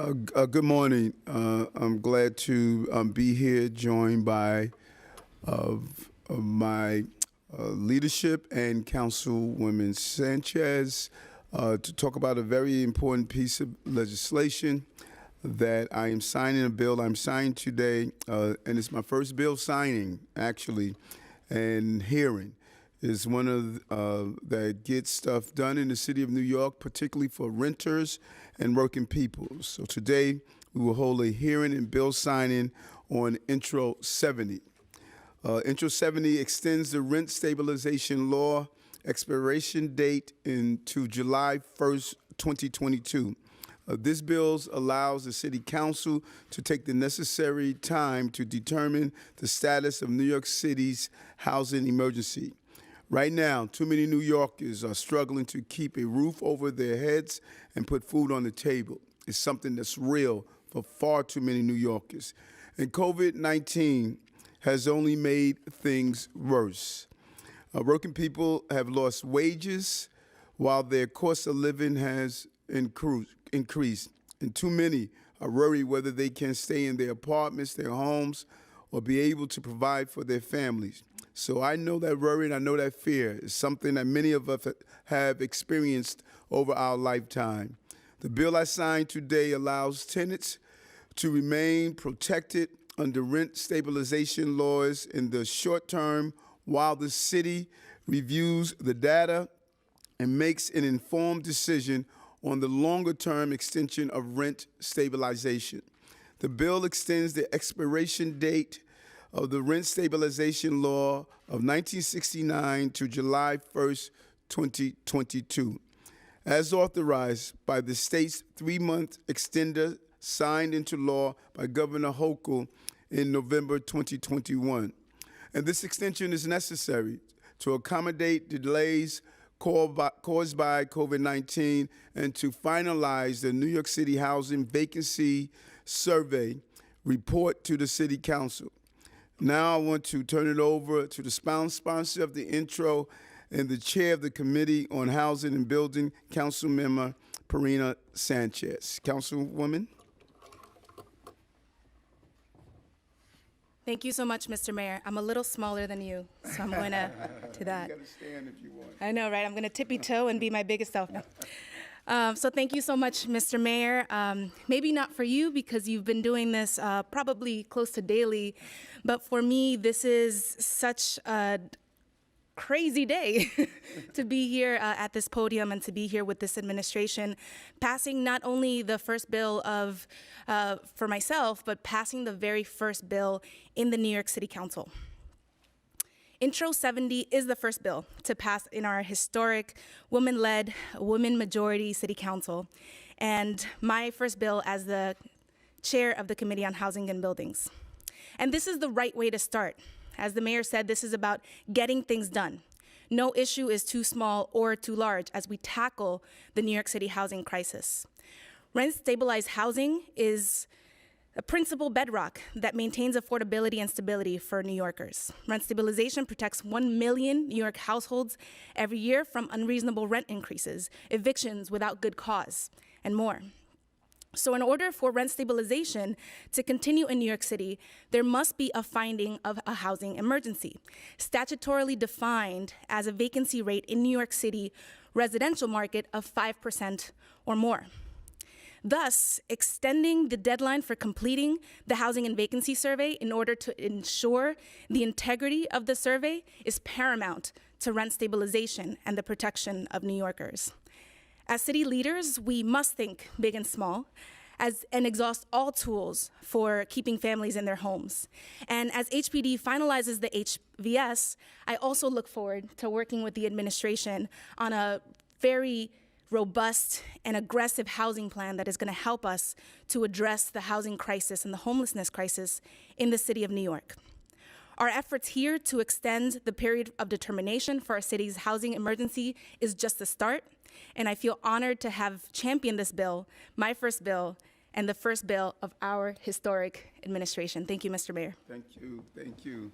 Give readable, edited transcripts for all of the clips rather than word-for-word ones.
Good morning. I'm glad to be here, joined by my leadership and Councilwoman Sanchez to talk about a very important piece of legislation that I am signing, a bill I'm signing today, and it's my first bill signing, actually, and hearing. Is one of that gets stuff done in the city of New York, particularly for renters and working people. So today we will hold a hearing and bill signing on Intro 70. Intro 70 extends the rent stabilization law expiration date into July 1st, 2022. This bill allows the City Council to take the necessary time to determine the status of New York City's housing emergency. Right now, too many New Yorkers are struggling to keep a roof over their heads and put food on the table. It's something that's real for far too many New Yorkers. And COVID-19 has only made things worse. Working people have lost wages while their cost of living has increased. And too many are worried whether they can stay in their apartments, their homes, or be able to provide for their families. So I know that worry and I know that fear is something that many of us have experienced over our lifetime. The bill I signed today allows tenants to remain protected under rent stabilization laws in the short term while the city reviews the data and makes an informed decision on the longer term extension of rent stabilization. The bill extends the expiration date of the rent stabilization law of 1969 to July 1st, 2022, as authorized by the state's 3-month extender signed into law by Governor Hochul in November 2021. And this extension is necessary to accommodate delays caused by COVID-19 and to finalize the New York City Housing Vacancy Survey report to the City Council. Now I want to turn it over to the sponsor of the intro and the chair of the Committee on Housing and Building, Councilmember Sanchez. Councilwoman. Thank you so much, Mr. Mayor. I'm a little smaller than you, so I'm going to do that. You got to stand if you want. I know, right? I'm going to tippy toe and be my biggest self now. So thank you so much, Mr. Mayor. Maybe not for you because you've been doing this probably close to daily, but for me, this is such a crazy day to be here at this podium and to be here with this administration, passing not only the first bill of for myself, but passing the very first bill in the New York City Council. Intro 70 is the first bill to pass in our historic women-led, women-majority City Council, and my first bill as the chair of the Committee on Housing and Buildings. And this is the right way to start. As the mayor said, this is about getting things done. No issue is too small or too large as we tackle the New York City housing crisis. Rent-stabilized housing is a principal bedrock that maintains affordability and stability for New Yorkers. Rent stabilization protects 1 million New York households every year from unreasonable rent increases, evictions without good cause, and more. So in order for rent stabilization to continue in New York City, there must be a finding of a housing emergency, statutorily defined as a vacancy rate in New York City residential market of 5% or more. Thus, extending the deadline for completing the Housing and Vacancy Survey in order to ensure the integrity of the survey is paramount to rent stabilization and the protection of New Yorkers. As city leaders, we must think big and small and exhaust all tools for keeping families in their homes. And as HPD finalizes the HVS, I also look forward to working with the administration on a very robust and aggressive housing plan that is going to help us to address the housing crisis and the homelessness crisis in the city of New York. Our efforts here to extend the period of determination for our city's housing emergency is just the start, and I feel honored to have championed this bill, my first bill, and the first bill of our historic administration. Thank you, Mr. Mayor. Thank you, thank you.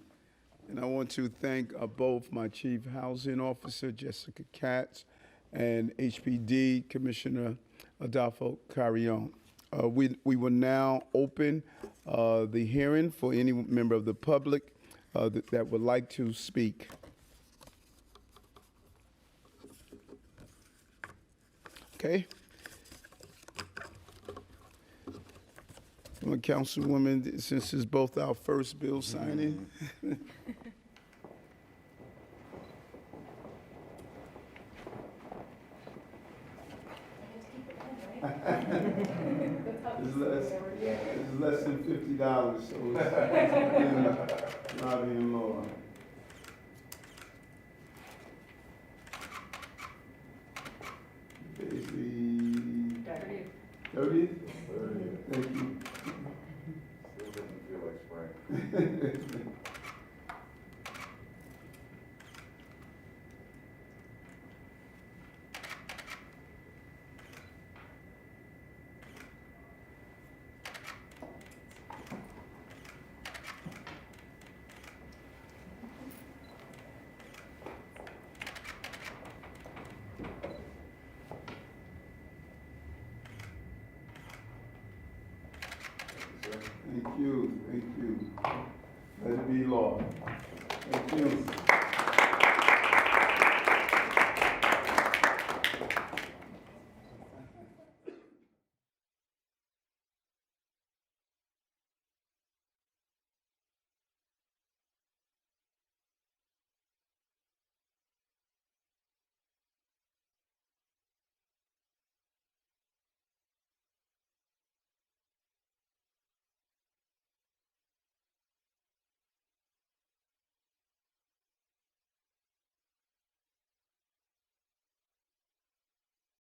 And I want to thank both my Chief Housing Officer, Jessica Katz, and HPD Commissioner Adolfo Carrion. We will now open the hearing for any member of the public that would like to speak. Okay. Well, Councilwoman, since it's both our first bill signing. It's less than $50, so it's not even law. Basically, 30th? Thank you. Still doesn't feel like spring. Thank you. Let it be law. Thank you.